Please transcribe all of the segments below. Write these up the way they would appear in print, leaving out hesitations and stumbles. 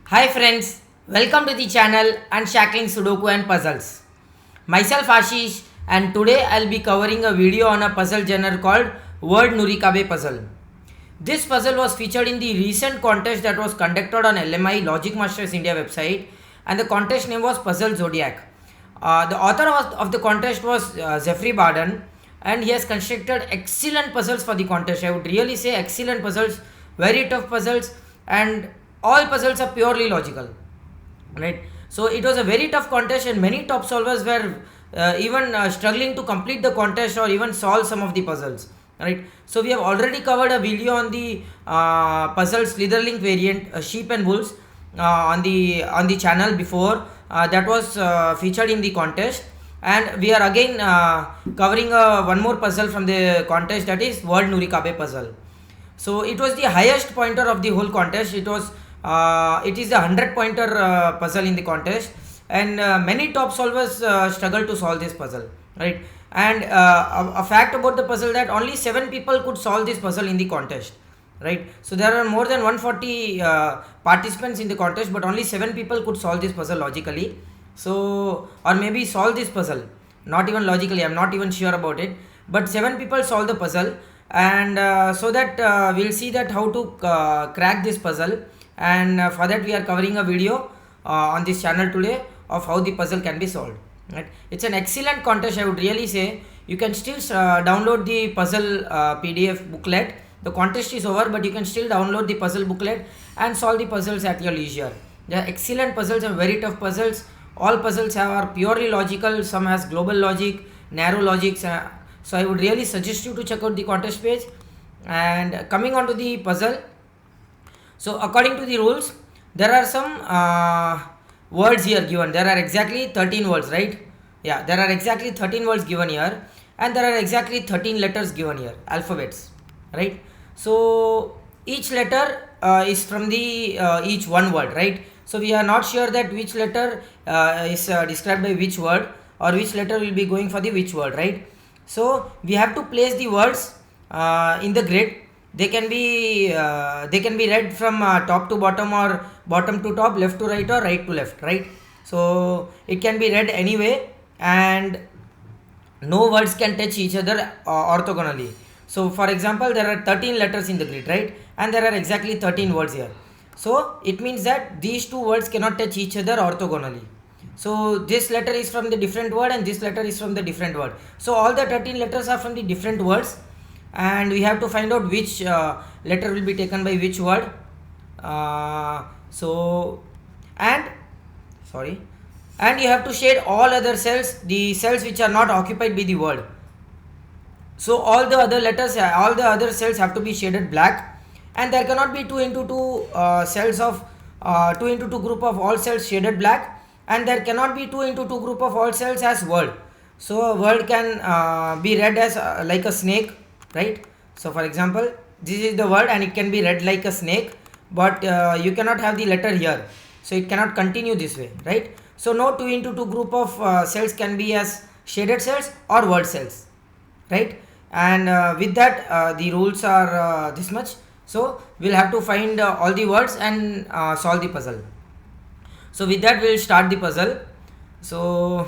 Hi friends, welcome to the channel Unshackling Sudoku and Puzzles. Myself Ashish, and today I'll be covering a video on a puzzle genre called Word Nurikabe puzzle. This puzzle was featured in the recent contest that was conducted on LMI Logic Masters India website, and the contest name was Puzzle Zodiac. The author of the contest was Jeffrey Barden, and he has constructed excellent puzzles for the contest. I would really say excellent puzzles, very tough puzzles, and all puzzles are purely logical, right? So it was a very tough contest, and many top solvers were even struggling to complete the contest or even solve some of the puzzles, right? So we have already covered a video on the puzzle Slitherlink variant, sheep and wolves, on the channel before. That was featured in the contest, and we are again covering one more puzzle from the contest, that is Word Nurikabe puzzle. So it was the highest pointer of the whole contest. It is the 100 pointer puzzle in the contest, and many top solvers struggled to solve this puzzle, right? And a fact about the puzzle, that only 7 people could solve this puzzle in the contest, right? So there are more than 140 participants in the contest, but only 7 people could solve this puzzle logically. So, or maybe solve this puzzle, not even logically, I'm not even sure about it, but 7 people solve the puzzle. And so that we'll see that how to crack this puzzle, and for that we are covering a video on this channel today of how the puzzle can be solved, right? It's an excellent contest, I would really say. You can still download the puzzle PDF booklet. The contest is over, but you can still download the puzzle booklet and solve the puzzles at your leisure. They are excellent puzzles and very tough puzzles. All puzzles are purely logical, some has global logic, narrow logics. So I would really suggest you to check out the contest page. And coming on to the puzzle, so according to the rules, there are some words here given. There are exactly 13 words, right? Yeah, there are exactly 13 words given here, and there are exactly 13 letters given here, alphabets, right? So each letter is from the each one word, right? So we are not sure that which letter is described by which word, or which letter will be going for the which word, right? So we have to place the words in the grid. They can be read from top to bottom, or bottom to top, left to right, or right to left, right? So it can be read anyway, and no words can touch each other orthogonally. So for example, there are 13 letters in the grid, right? And there are exactly 13 words here. So it means that these two words cannot touch each other orthogonally. So this letter is from the different word, and this letter is from the different word. So all the 13 letters are from the different words, and we have to find out which letter will be taken by which word. So and sorry and you have to shade all other cells, the cells which are not occupied by the word. So all the other letters, all the other cells have to be shaded black, and there cannot be 2 into 2 cells of 2 into 2 group of all cells shaded black, and there cannot be 2 into 2 group of all cells as word. So a word can be read as like a snake, right? So for example, this is the word and it can be read like a snake, but you cannot have the letter here, so it cannot continue this way, right? So no 2 into 2 group of cells can be as shaded cells or word cells, right? And with that the rules are this much. So we'll have to find all the words and solve the puzzle. So with that we'll start the puzzle. So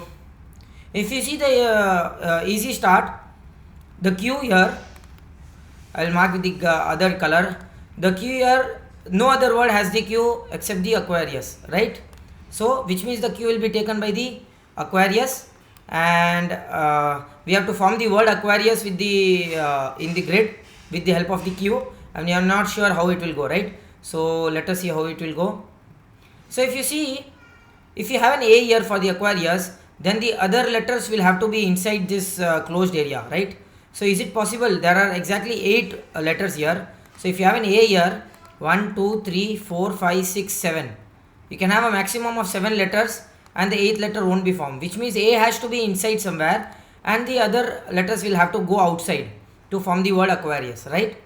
if you see the easy start, the Q here, I will mark with the other color. The Q here, no other word has the Q except the Aquarius, right? So which means the Q will be taken by the Aquarius, and we have to form the word Aquarius with the in the grid with the help of the Q, and we are not sure how it will go, right? So let us see how it will go. So if you see, if you have an A here for the Aquarius, then the other letters will have to be inside this closed area, right? So is it possible? There are exactly 8 letters here. So if you have an A here, 1 2 3 4 5 6 7, you can have a maximum of 7 letters, and the 8th letter won't be formed, which means A has to be inside somewhere, and the other letters will have to go outside to form the word Aquarius, right?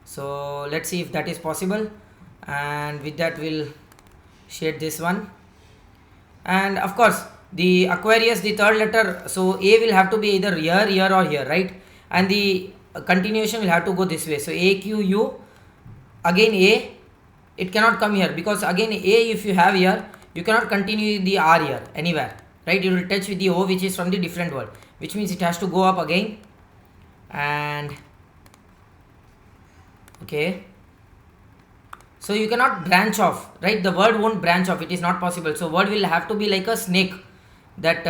So let's see if that is possible, and with that we'll shade this one. And of course the Aquarius, the third letter, so A will have to be either here, here, or here, right? And the continuation will have to go this way. So A Q U, again A, it cannot come here, because again A if you have here, you cannot continue the R here anywhere, right? You will touch with the O which is from the different word, which means it has to go up again. And okay, so you cannot branch off, right? The word won't branch off, it is not possible. So word will have to be like a snake that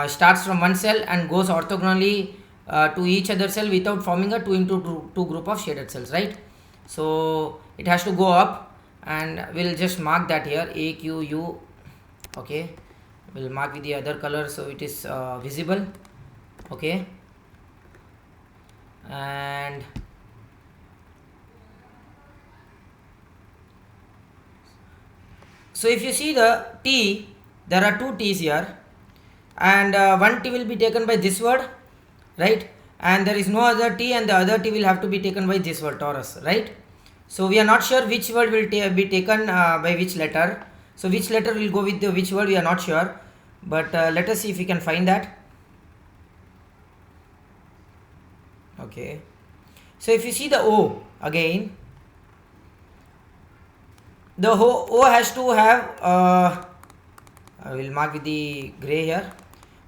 starts from one cell and goes orthogonally to each other cell without forming a 2 into 2 group of shaded cells, right? So it has to go up, and we'll just mark that here, A, Q, U. Okay, we'll mark with the other color so it is visible. Okay, and so if you see the T, there are two T's here, and one T will be taken by this word, right? And there is no other T, and the other T will have to be taken by this word, Taurus, right? So we are not sure which word will be taken by which letter. So which letter will go with the which word, we are not sure, but let us see if we can find that. Okay, so if you see the O again, the O has to have I will mark with the gray here.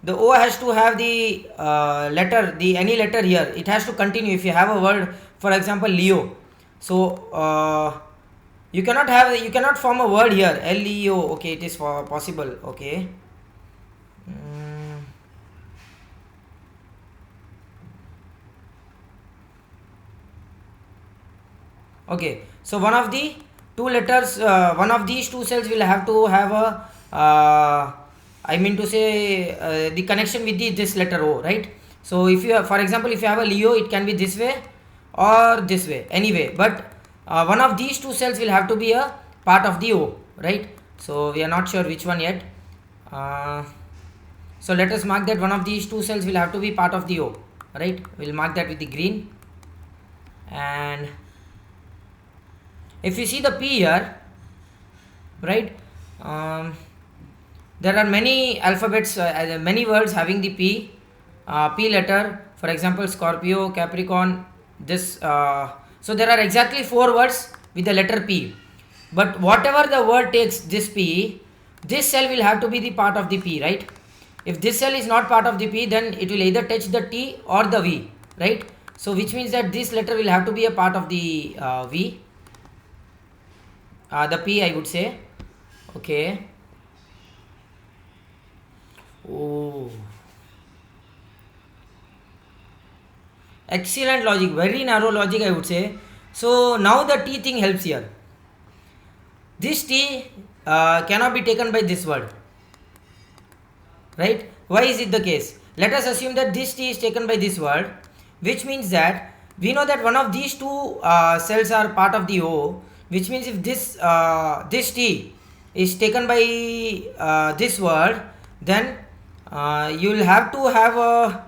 The O has to have the letter, the any letter here, it has to continue. If you have a word, for example Leo, so you cannot form a word here, Leo. Okay, it is possible. Okay, okay, so one of the two letters, one of these two cells will have to have a I mean to say the connection with this letter O, right? So if you have, for example, if you have a Leo, it can be this way or this way, anyway, but one of these two cells will have to be a part of the O, right? So we are not sure which one yet. So let us mark that one of these two cells will have to be part of the O, right? We'll mark that with the green. And if you see the P here, right, there are many alphabets, many words having the P letter, for example Scorpio, Capricorn, this so there are exactly 4 words with the letter P, but whatever the word takes this P, this cell will have to be the part of the P, right? If this cell is not part of the P, then it will either touch the T or the V, right? So which means that this letter will have to be a part of the V, the P, I would say. Okay. Oh, excellent logic, very narrow logic, I would say. So now the T thing helps here. This T cannot be taken by this word, right? Why is it the case? Let us assume that this T is taken by this word, which means that we know that one of these two cells are part of the O, which means if this this T is taken by this word, then you will have to have a,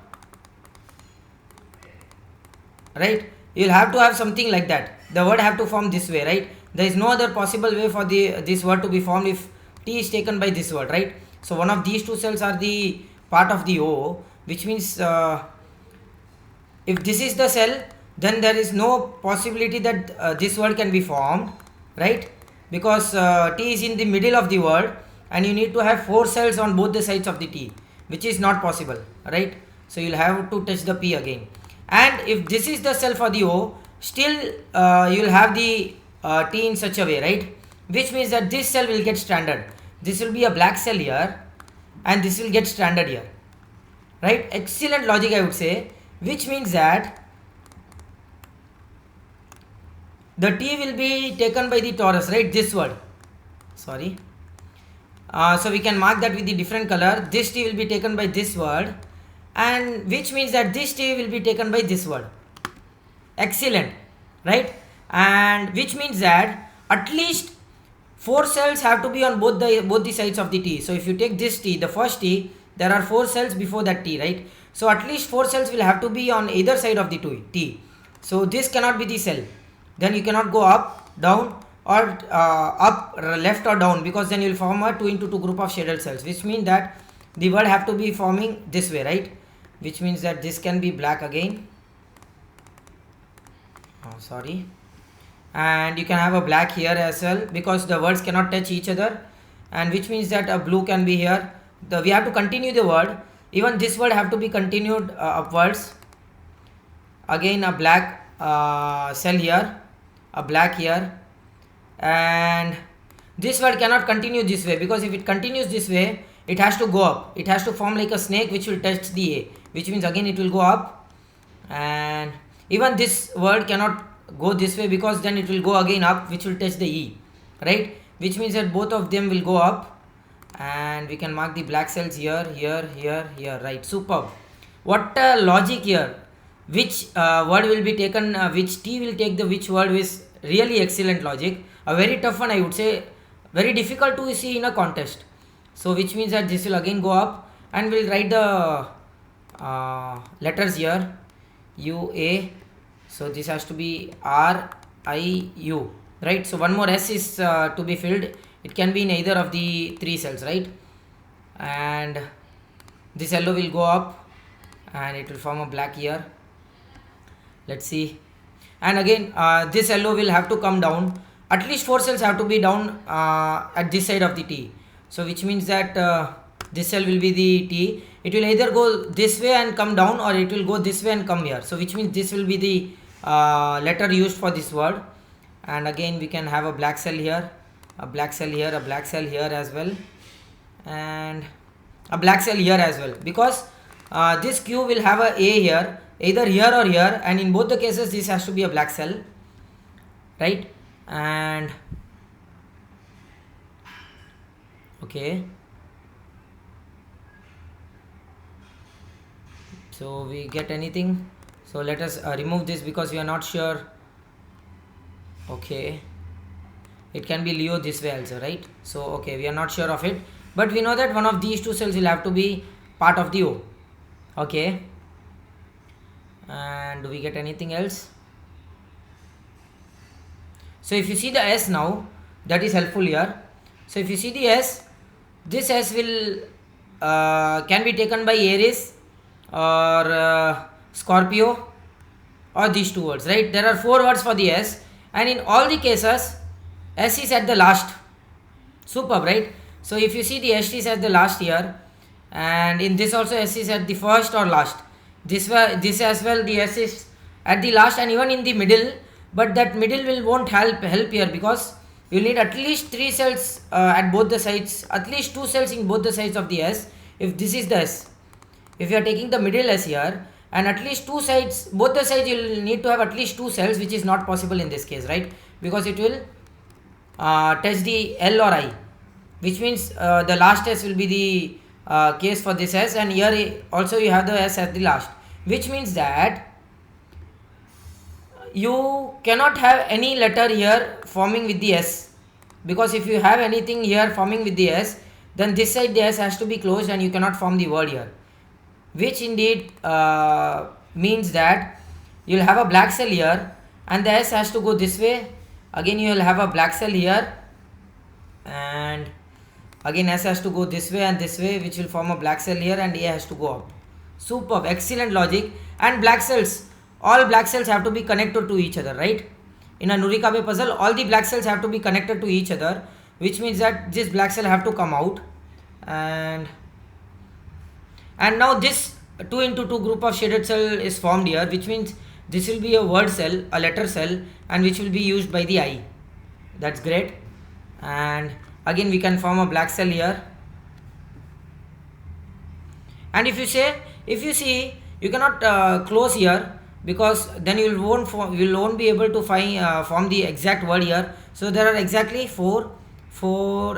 right, you will have to have something like that. The word have to form this way, right? There is no other possible way for this word to be formed if T is taken by this word, right? So one of these two cells are the part of the O, which means if this is the cell, then there is no possibility that this word can be formed, right? Because T is in the middle of the word, and you need to have 4 cells on both the sides of the T, which is not possible, right? So you'll have to touch the P again. And if this is the cell for the O, still you'll have the T in such a way, right? Which means that this cell will get stranded. This will be a black cell here, and this will get stranded here, right? Excellent logic, I would say. Which means that the T will be taken by the Taurus, right? This word, sorry. So we can mark that with the different color. This T will be taken by this word, and which means that this T will be taken by this word. Excellent, right? And which means that at least 4 cells have to be on both the sides of the T. So if you take this T, the first T, there are 4 cells before that T, right? So at least 4 cells will have to be on either side of the T. So this cannot be the cell. Then you cannot go up, down, or up, left or down, because then you will form a 2 into 2 group of shaded cells, which means that the word have to be forming this way, right? Which means that this can be black again. Oh, sorry. and you can have a black here as well, because the words cannot touch each other, and which means that a blue can be here. We have to continue the word, even this word have to be continued upwards. Again a black cell here, a black here, and this word cannot continue this way, because if it continues this way it has to go up, it has to form like a snake which will touch the A, which means again it will go up. And even this word cannot go this way, because then it will go again up, which will touch the E, right, which means that both of them will go up. And we can mark the black cells here, here, here, here, right. Superb. What logic here, which word will be taken, which T will take the which word, is really excellent logic. A very tough one, I would say, very difficult to see in a contest. So which means that this will again go up, and we'll write the letters here, U, A. So this has to be R, I, U, right. So one more S is to be filled. It can be in either of the three cells, right. And this yellow will go up and it will form a black here. Let's see. And again this yellow will have to come down. At least 4 cells have to be down at this side of the T. So which means that this cell will be the T. It will either go this way and come down, or it will go this way and come here. So which means this will be the letter used for this word. And again we can have a black cell here, a black cell here, a black cell here as well, and a black cell here as well, because this Q will have a A here, either here or here, and in both the cases this has to be a black cell, right. And okay, so we get anything. So let us remove this, because we are not sure. Okay, it can be Leo this way also, right. So okay, we are not sure of it, but we know that one of these two cells will have to be part of the O. Okay, and do we get anything else? So if you see the S now, that is helpful here. So if you see the S, this S will can be taken by Aries or Scorpio, or these two words, right. There are 4 words for the S, and in all the cases S is at the last. Superb, right. So if you see the S is at the last here, and in this also S is at the first or last. This as well, the S is at the last and even in the middle, but that middle won't help here, because you need at least 3 cells at both the sides, at least 2 cells in both the sides of the S. If this is the S, if you are taking the middle S here, and at least 2 sides, both the sides, you will need to have at least 2 cells, which is not possible in this case, right, because it will touch the L or I, which means the last S will be the case for this S, and here also you have the S at the last, which means that you cannot have any letter here forming with the S, because if you have anything here forming with the S, then this side the S has to be closed and you cannot form the word here, which indeed means that you will have a black cell here and the S has to go this way. Again you will have a black cell here, and again S has to go this way and this way, which will form a black cell here, and A has to go up. Superb, excellent logic. And black cells, all black cells have to be connected to each other, right. In a Nurikabe puzzle, all the black cells have to be connected to each other, which means that this black cell have to come out, and now this 2 into 2 group of shaded cell is formed here, which means this will be a word cell, a letter cell, and which will be used by the I. That's great. And again we can form a black cell here, and if you see, you cannot close here, because then you won't be able to form the exact word here. So there are exactly 4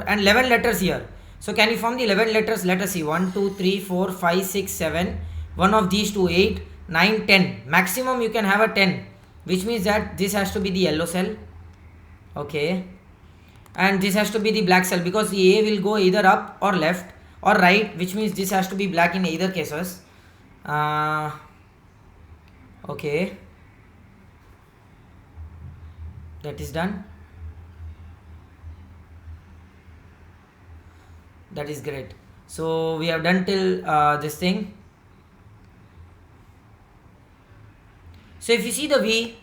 and 11 letters here. So can you form the 11 letters? Let us see. 1 2 3 4 5 6 7, one of these 2 8 9 10, maximum you can have a 10, which means that this has to be the yellow cell. Okay, and this has to be the black cell, because the A will go either up or left or right, which means this has to be black in either cases. Okay, that is done. That is great. So we have done till this thing. So if you see the V,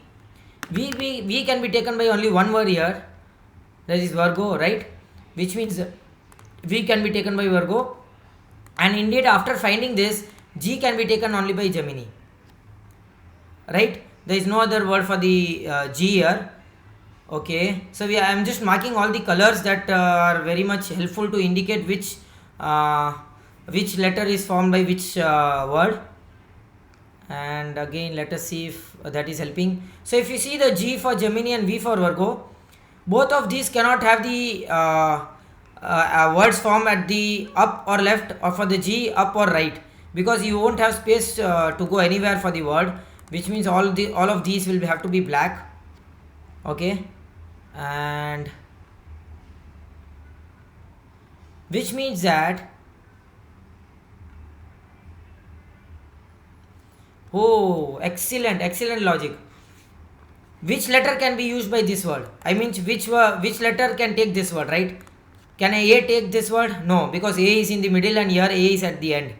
V can be taken by only one word here, that is Virgo, right? Which means V can be taken by Virgo, and indeed after finding this, G can be taken only by Gemini, right? There is no other word for the G here. Okay, so I am just marking all the colors that are very much helpful to indicate which letter is formed by which word. And again, let us see if that is helping. So if you see the G for Gemini and V for Virgo, both of these cannot have the words formed at the up or left, or for the G up or right, because you won't have space to go anywhere for the word, which means all of these will have to be black. Okay, and which means that, oh, excellent logic. Which letter can be used by this word? I mean, which letter can take this word, right? Can A take this word? No, because A is in the middle and here A is at the end,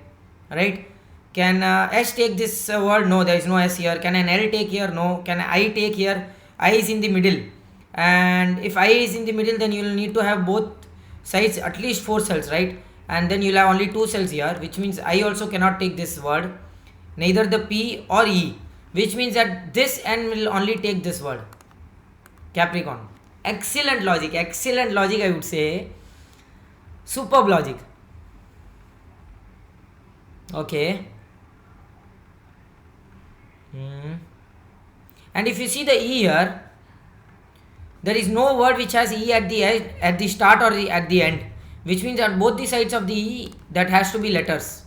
right? Can S take this word? No, there is no S here. Can an L take here? No. Can I take here? I is in the middle, and if I is in the middle, then you will need to have both sides at least 4 cells, right? And then you will have only 2 cells here, which means I also cannot take this word, neither the P or E, which means that this N will only take this word, Capricorn. Excellent logic, I would say. Superb logic. Okay. And if you see the E here, there is no word which has E at the start or at the end, which means that both the sides of the E, that has to be letters,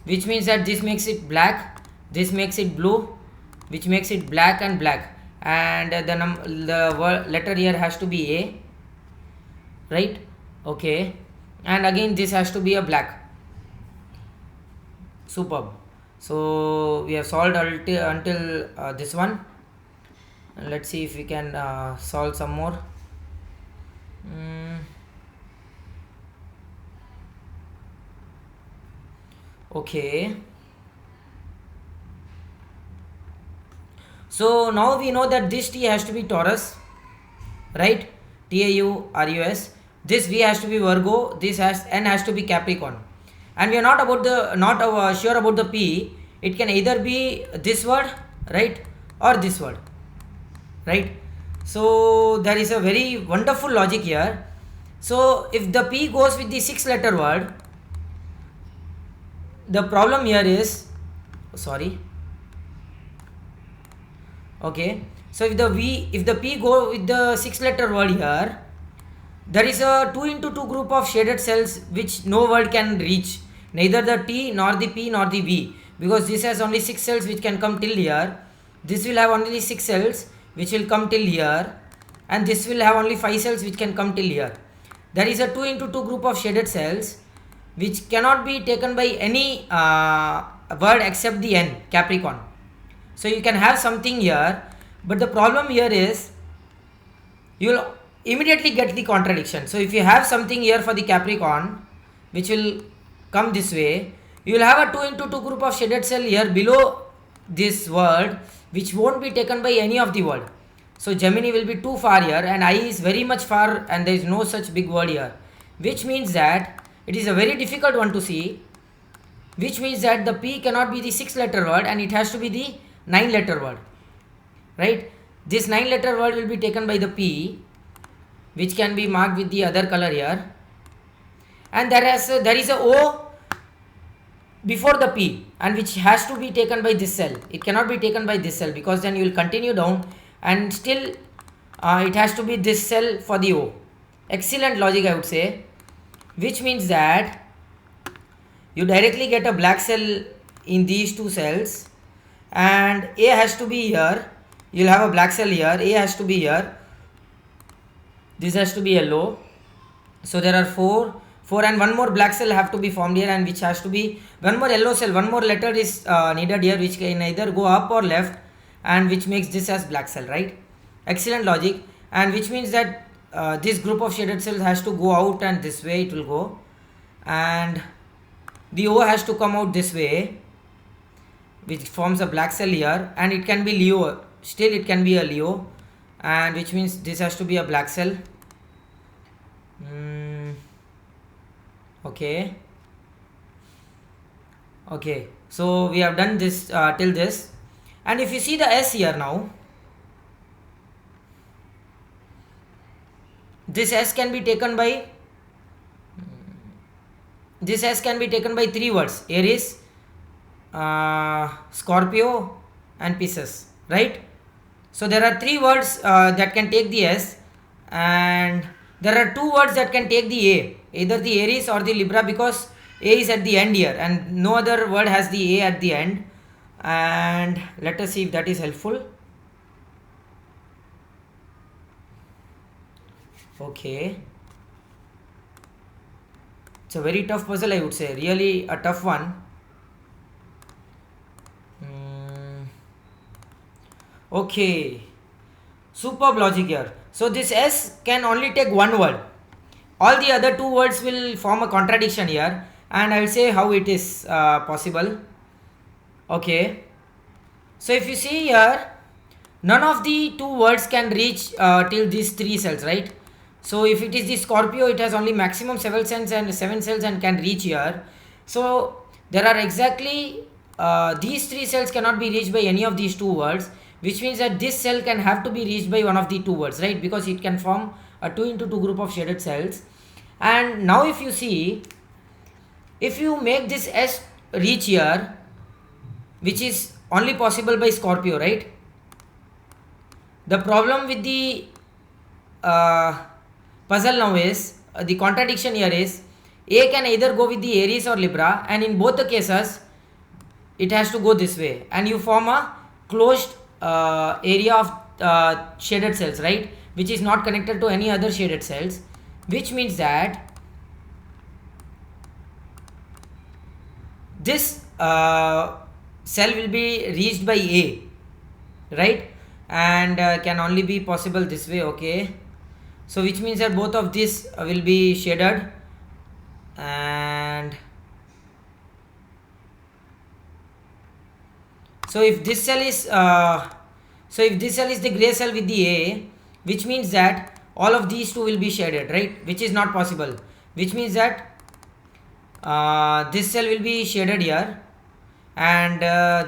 which means that this makes it black, this makes it blue, which makes it black and black, and the letter here has to be A, right? Okay, and again this has to be a black. Superb. So we have solved until this one. Let's see if we can solve some more. Okay, so now we know that this T has to be Taurus, right? Taurus. This V has to be Virgo. N has to be Capricorn, and we are not sure about the P. It can either be this word, right, or this word, right? So there is a very wonderful logic here. So if the P goes with the 6-letter word, the problem here is, okay, so if the P go with the 6-letter word here, there is a 2 into 2 group of shaded cells which no word can reach, neither the T nor the P nor the V, because this has only 6 cells which can come till here, this will have only 6 cells which will come till here, and this will have only 5 cells which can come till here. There is a 2 into 2 group of shaded cells which cannot be taken by any word except the N, Capricorn. So you can have something here, but the problem here is you will immediately get the contradiction. So if you have something here for the Capricorn which will come this way, you will have a 2 into 2 group of shaded cell here below this word which won't be taken by any of the word. So Gemini will be too far here, and I is very much far, and there is no such big word here, which means that it is a very difficult one to see, which means that the P cannot be the 6-letter word and it has to be the 9-letter word, right? This 9-letter word will be taken by the P, which can be marked with the other color here, and there is a O before the P, and which has to be taken by this cell. It cannot be taken by this cell, because then you will continue down and still it has to be this cell for the O. Excellent logic, I would say, which means that you directly get a black cell in these 2 cells, and A has to be here. You will have a black cell here. A has to be here. This has to be yellow. So there are 4, and one more black cell have to be formed here, and which has to be one more yellow cell, one more letter is needed here, which can either go up or left, and which makes this as black cell, right? Excellent logic, and which means that this group of shaded cells has to go out, and this way it will go, and the O has to come out this way, which forms a black cell here, and it can be Leo, still it can be a Leo, and which means this has to be a black cell. Okay, so we have done this till this, and if you see the S here now, this S can be taken by three words: Aries, Scorpio and Pisces, right? So there are three words that can take the S, and there are two words that can take the A, either the Aries or the Libra, because A is at the end here and no other word has the A at the end. And let us see if that is helpful. Okay, it's a very tough puzzle, I would say, really a tough one. Okay, superb logic here. So this S can only take one word. All the other two words will form a contradiction here, and I will say how it is possible. Okay, so if you see here, none of the two words can reach till these three cells, right? So if it is the Scorpio, it has only maximum 7 cells and can reach here. So there are exactly these three cells cannot be reached by any of these two words, which means that this cell can have to be reached by one of the two words, right? Because it can form a 2 into 2 group of shaded cells. And now if you see, if you make this S reach here, which is only possible by Scorpio, right? The problem with the puzzle now is, the contradiction here is, A can either go with the Aries or Libra, and in both the cases it has to go this way, and you form a closed area of shaded cells, right, which is not connected to any other shaded cells, which means that this cell will be reached by A, right, and can only be possible this way. Okay, so which means that both of this will be shaded, and so if this cell is the gray cell with the A, which means that all of these two will be shaded, right, which is not possible, which means that this cell will be shaded here, and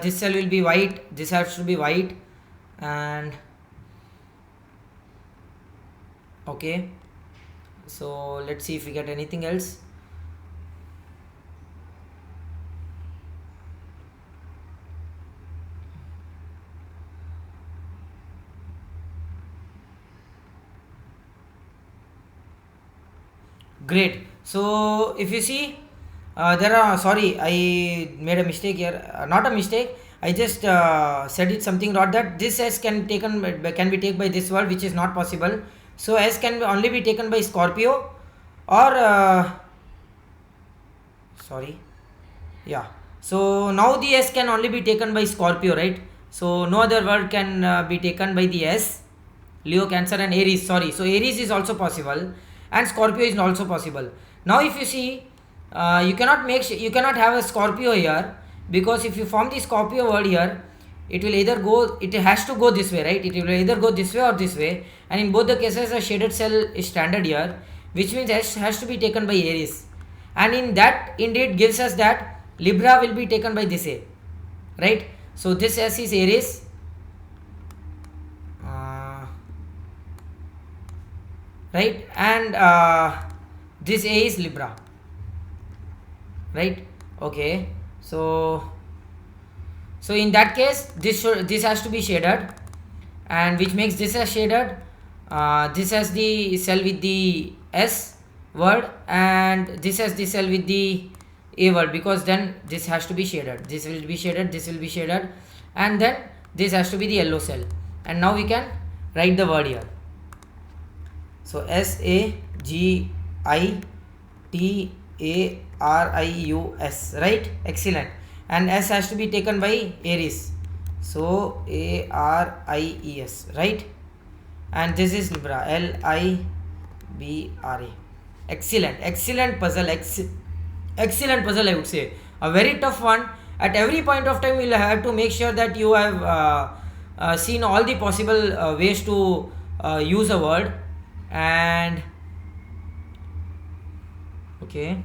this cell will be white, this has to be white, and okay, so let's see if we get anything else. Great. So if you see, there are, sorry, I made a mistake here, not a mistake, I just said it something wrong, that this S can be taken by this word, which is not possible. So S can only be taken by Scorpio, or sorry, yeah, so now the S can only be taken by Scorpio, right? So no other word can be taken by the S. Leo, Cancer and Aries, sorry, so Aries is also possible and Scorpio is also possible. Now if you see, you cannot have a Scorpio here, because if you form the Scorpio word here, it has to go this way, right? It will either go this way or this way, and in both the cases a shaded cell is standard here, which means S has to be taken by Aries, and in that indeed gives us that Libra will be taken by this A, right? So this S is Aries, right, and this A is Libra, right? Okay, so in that case this has to be shaded, and which makes this as shaded, this has the cell with the S word, and this has the cell with the A word, because then this has to be shaded, this will be shaded, this will be shaded, and then this has to be the yellow cell. And now we can write the word here. So SAGITARIUS, right? Excellent. And S has to be taken by Aries, so ARIES, right? And this is Libra, LIBRA. Excellent puzzle, excellent puzzle, I would say. A very tough one. At every point of time, you'll have to make sure that you have seen all the possible ways to use a word. And okay,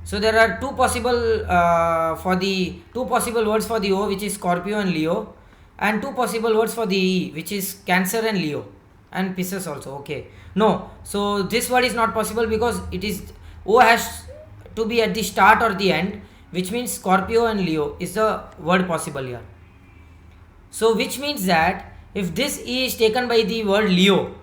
so there are two possible words for the O, which is Scorpio and Leo, and two possible words for the E, which is Cancer and Leo, and Pisces also. Okay, no, so this word is not possible because it is O has to be at the start or the end, which means Scorpio and Leo is the word possible here. So which means that if this E is taken by the word Leo,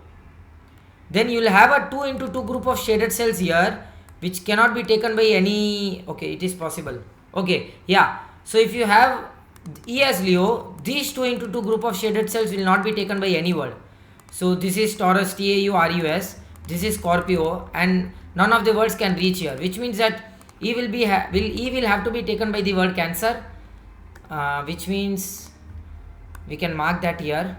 then you will have a 2 into 2 group of shaded cells here, which cannot be taken by any. Okay, it is possible. Okay, yeah, so if you have E as Leo, these 2 into 2 group of shaded cells will not be taken by any word. So this is Taurus, TAURUS, this is Scorpio, and none of the words can reach here, which means that E will have to be taken by the word Cancer, which means we can mark that here,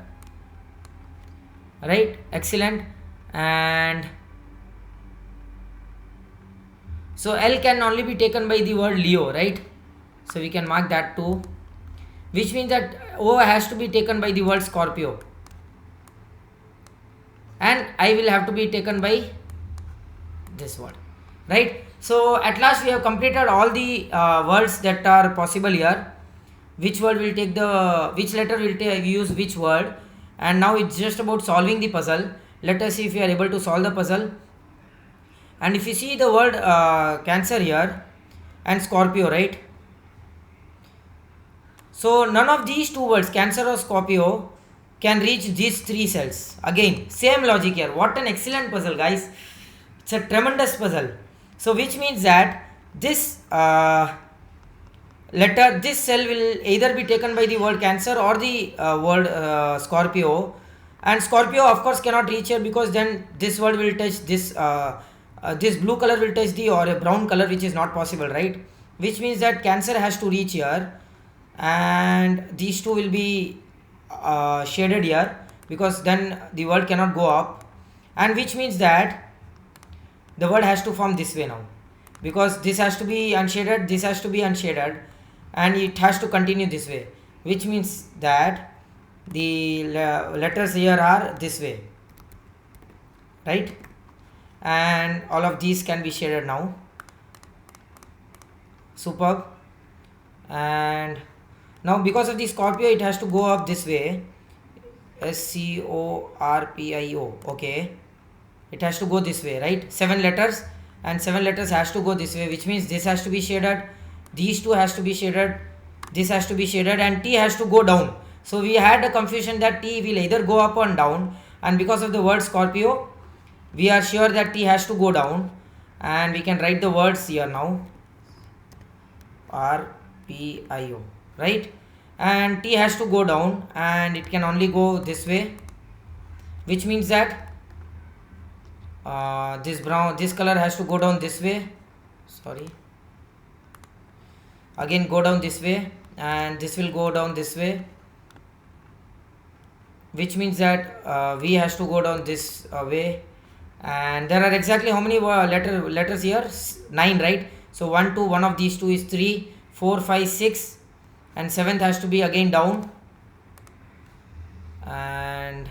right? Excellent. And so L can only be taken by the word Leo, right? So we can mark that too, which means that O has to be taken by the word Scorpio, and I will have to be taken by this word, right? So at last we have completed all the words that are possible here. Which word will take which letter will use which word, and now it's just about solving the puzzle. Let us see if we are able to solve the puzzle. And if you see the word Cancer here and Scorpio, right? So none of these two words, Cancer or Scorpio, can reach these three cells. Again, same logic here. What an excellent puzzle, guys. It's a tremendous puzzle. So which means that this this cell will either be taken by the word Cancer or the word Scorpio. And Scorpio of course cannot reach here, because then this word will touch this this blue color will touch the or a brown color, which is not possible, right? Which means that Cancer has to reach here, and these two will be shaded here, because then the word cannot go up, and which means that the word has to form this way now, because this has to be unshaded, this has to be unshaded, and it has to continue this way, which means that the letters here are this way, right? And all of these can be shaded now. Superb. And now because of the Scorpio, it has to go up this way, SCORPIO. Okay, it has to go this way, right? 7 letters, and 7 letters has to go this way, which means this has to be shaded, these two has to be shaded, this has to be shaded, and T has to go down. So we had a confusion that T will either go up or down, and because of the word Scorpio, we are sure that T has to go down, and we can write the words here now, RPIO, right? And T has to go down, and it can only go this way, which means that this color has to go down this way, sorry, again go down this way, and this will go down this way, which means that V has to go down this way. And there are exactly how many letters here? 9, right? So 1, 2, one of these two is 3, 4, 5, 6, and 7th has to be again down. And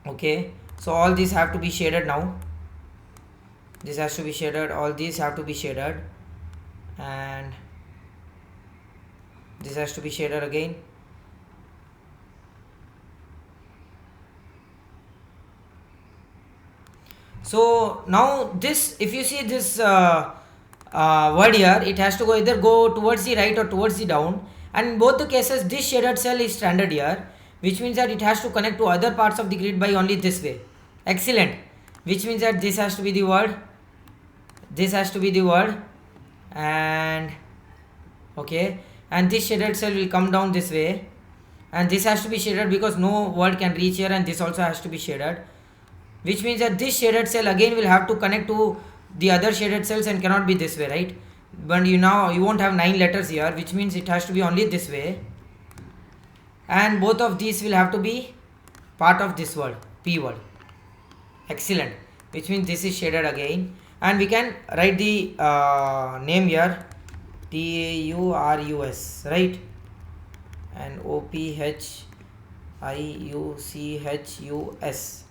okay, so all these have to be shaded now. This has to be shaded, all these have to be shaded, and this has to be shaded again. So now this, if you see this word here, it has to either go towards the right or towards the down, and in both the cases this shaded cell is stranded here, which means that it has to connect to other parts of the grid by only this way. Excellent. Which means that this has to be the word, this has to be the word, and okay, and this shaded cell will come down this way, and this has to be shaded because no word can reach here, and this also has to be shaded, which means that this shaded cell again will have to connect to the other shaded cells and cannot be this way, right? But you won't have 9 letters here, which means it has to be only this way, and both of these will have to be part of this word, P word. Excellent. Which means this is shaded again, and we can write the name here, TAURUS, right? And OPHIUCHUS.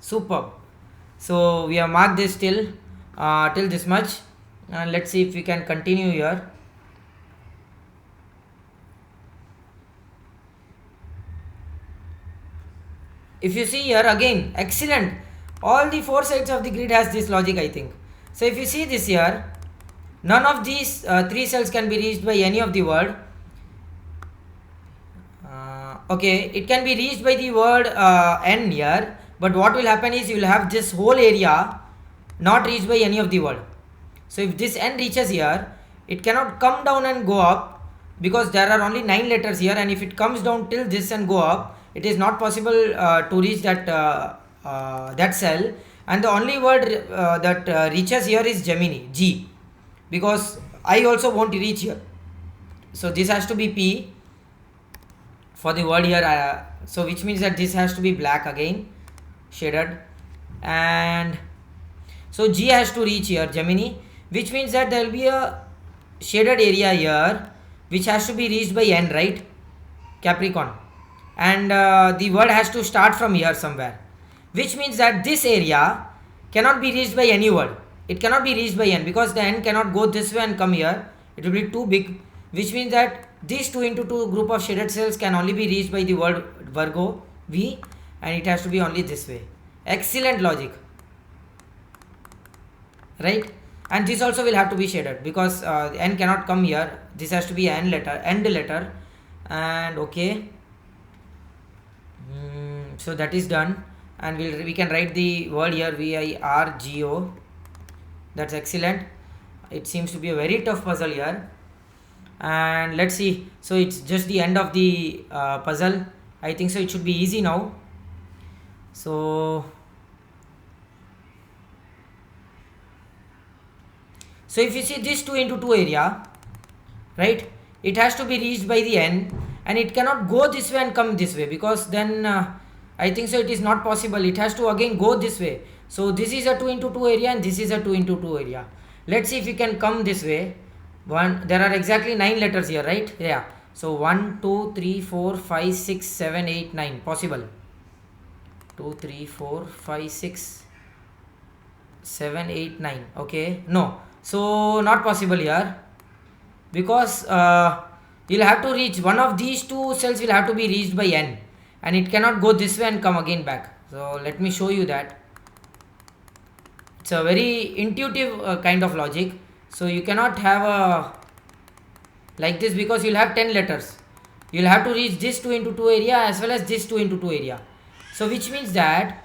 Superb. So we have marked this till this much, and let's see if we can continue here. If you see here again, excellent. All the four sides of the grid has this logic, I think. So if you see this here, none of these three cells can be reached by any of the word. Okay, it can be reached by the word n here, but what will happen is you will have this whole area not reached by any of the word. So if this n reaches here, it cannot come down and go up because there are only 9 letters here, and if it comes down till this and go up, it is not possible to reach that that cell. And the only word that reaches here is Gemini, G, because I also won't reach here. So this has to be P for the word here, so which means that this has to be black again, shaded, and so G has to reach here, Gemini, which means that there will be a shaded area here which has to be reached by N, right? Capricorn, and the word has to start from here somewhere, which means that this area cannot be reached by any word. It cannot be reached by N because the N cannot go this way and come here, it will be too big, which means that these 2 into 2 group of shaded cells can only be reached by the word Virgo, V, and it has to be only this way. Excellent logic, right? And this also will have to be shaded because N cannot come here. This has to be N letter, end letter, and okay. So that is done, and we can write the word here, VIRGO. That's excellent. It seems to be a very tough puzzle here, and let's see. So it's just the end of the puzzle. I think so it should be easy now. So if you see this 2 into 2 area, right, it has to be reached by the N, and it cannot go this way and come this way because then I think so it is not possible. It has to again go this way. So this is a 2 into 2 area and this is a 2 into 2 area. Let's see if we can come this way. There are exactly 9 letters here, right? Yeah. So 1, 2, 3, 4, 5, 6, 7, 8, 9. Possible. 2, 3, 4, 5, 6, 7, 8, 9. Okay. No. So not possible here because you'll have to reach one of these two cells will have to be reached by N, and it cannot go this way and come again back. So let me show you that. It's a very intuitive kind of logic. So you cannot have a like this because you'll have 10 letters. You'll have to reach this 2 into 2 area as well as this 2 into 2 area. So which means that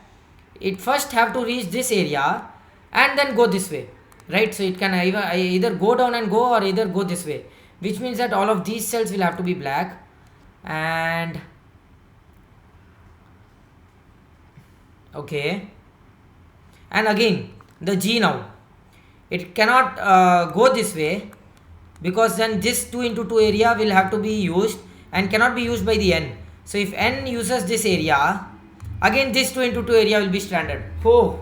it first have to reach this area and then go this way, right? So it can either go down and go or either go this way, which means that all of these cells will have to be black. And okay, and again the G now, it cannot go this way because then this 2 into 2 area will have to be used and cannot be used by the N. So if N uses this area, again this 2 into 2 area will be stranded. Oh,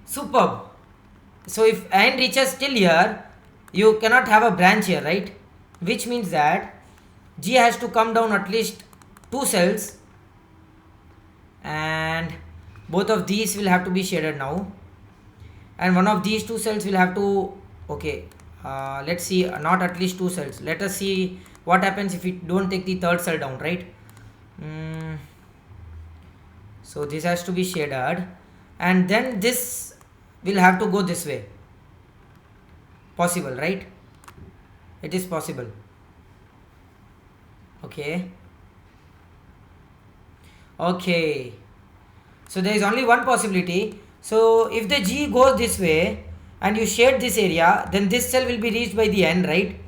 superb. So if N reaches till here, you cannot have a branch here, right? Which means that G has to come down at least 2 cells, and both of these will have to be shaded now, and one of these 2 cells will have to, okay, let's see, not at least 2 cells. Let us see what happens if we don't take the third cell down, right? So this has to be shaded, and then this will have to go this way. Possible, right? It is possible. Okay. Okay. So there is only one possibility. So if the G goes this way and you shade this area, then this cell will be reached by the N, right?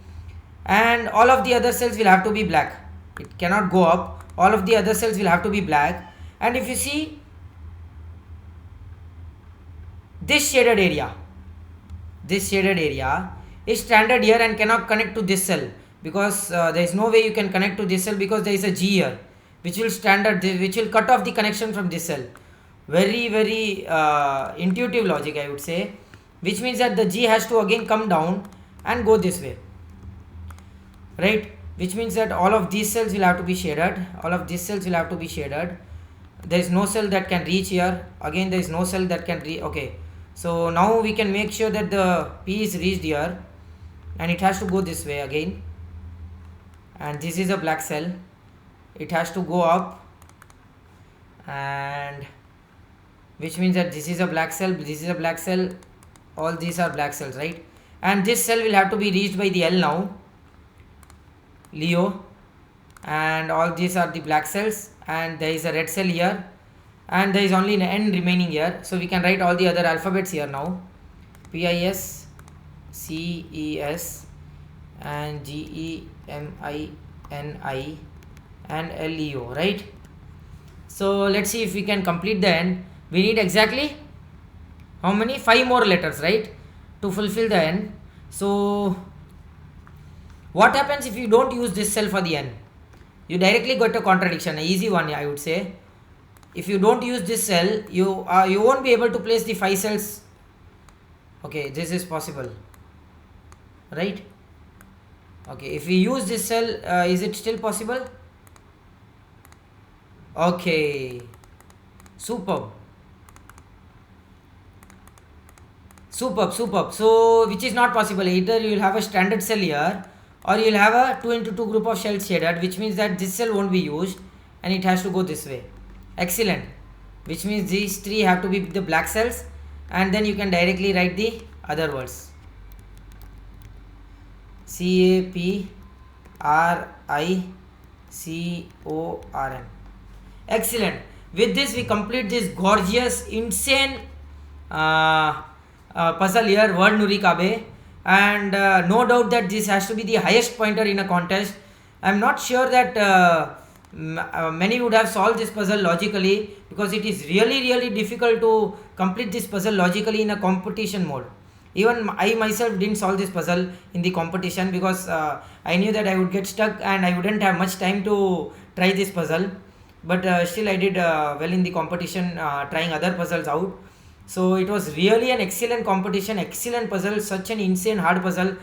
And all of the other cells will have to be black. It cannot go up. All of the other cells will have to be black. And if you see this shaded area is stranded here and cannot connect to this cell because there is no way you can connect to this cell because there is a G here which will cut off the connection from this cell. Very, very intuitive logic, I would say, which means that the G has to again come down and go this way, right? Which means that all of these cells will have to be shaded. All of these cells will have to be shaded. There is no cell that can reach here. Again, there is no cell that can reach. Okay, so now we can make sure that the P is reached here, and it has to go this way again. And this is a black cell. It has to go up, and which means that this is a black cell, this is a black cell, all these are black cells, right? And this cell will have to be reached by the L now, Leo, and all these are the black cells, and there is a red cell here, and there is only an N remaining here. So we can write all the other alphabets here now: PIS, CES, and GEMINI, and LEO, right? So let's see if we can complete the N. We need exactly how many? 5 more letters, right, to fulfill the N. So what happens if you don't use this cell for the N? You directly got a contradiction, an easy one, I would say. If you don't use this cell, you won't be able to place the 5 cells. Okay, this is possible, right? Okay, if we use this cell, is it still possible? Okay, superb. So which is not possible. Either you will have a standard cell here, or you will have a 2 into 2 group of cells shaded, which means that this cell won't be used and it has to go this way. Excellent. Which means these 3 have to be the black cells, and then you can directly write the other words: CAPRICORN. Excellent. With this we complete this gorgeous, insane puzzle here, word Nurikabe, and no doubt that this has to be the highest pointer in a contest. I am not sure that many would have solved this puzzle logically, because it is really difficult to complete this puzzle logically in a competition mode. Even I myself didn't solve this puzzle in the competition, because I knew that I would get stuck and I wouldn't have much time to try this puzzle. But still I did well in the competition, trying other puzzles out. So it was really an excellent competition, excellent puzzle, such an insane hard puzzle.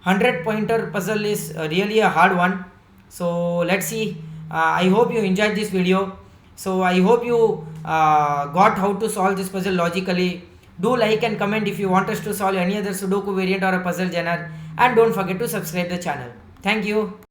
100 pointer puzzle is really a hard one. So let's see. I hope you enjoyed this video. So I hope you got how to solve this puzzle logically. Do like and comment if you want us to solve any other Sudoku variant or a puzzle genre, and don't forget to subscribe the channel. Thank you.